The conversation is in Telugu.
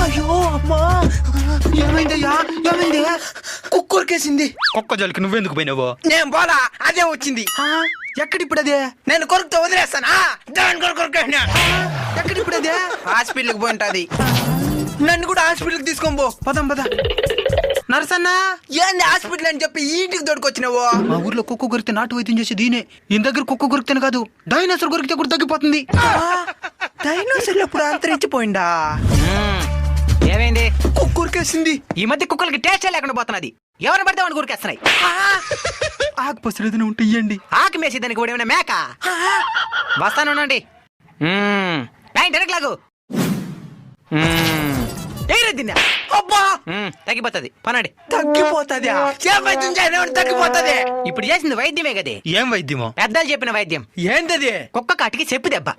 అయ్యో అమ్మా, ఏమైందయ్యా? ఏమైంది? కుక్కరికేసింది. కుక్క జోలికి నువ్వెందుకు పోయినావో? నేను పోలా, అదే వచ్చింది. ఎక్కడిప్పుడు అదే? నేను కొరుకుతో వదిలేస్తానా? దాని కొరకు ఎక్కడిప్పుడు అదే? హాస్పిటల్కి పోయింటది. నన్ను కూడా హాస్పిటల్కి తీసుకొని పో. పదం పద. నరసన్న, ఏంది హాస్పిటల్ అని చెప్పి ఇంటికి దొడుకొచ్చినావు? మా ఊర్లో కుక్క కొరికితే నాటు వైద్యం చేసి దీనే. ఈ దగ్గర కుక్క కొరికితేనే కాదు, డైనోసార్ కొరికితే కూడా తగ్గిపోతుంది. డైనోసార్ ఎప్పుడు అంతరించిపోయిందా? ఏమైంది? కుక్కరికేసింది. ఈ మధ్య కుక్కలకి టేస్ట్ లేకుండా పోతున్నది. ఎవరిని పడితే వాడిని గురికేస్తున్నాయి. ఆకు పసలు ఏదైనా ఉంటే ఇయ్యండి. ఆకు మేసి దానికి కూడా ఏమైనా మేక. వస్తానుండండి. లాగు అబ్బా, తగ్గిపోతుంది. పనండి. తగ్గిపోతుంది. తగ్గిపోతుంది. ఇప్పుడు చేసింది వైద్యమే కదే. ఏం వైద్యమో? పెద్దలు చెప్పిన వైద్యం. ఏంటది? కుక్క కాటికి చెప్పు దెబ్బ.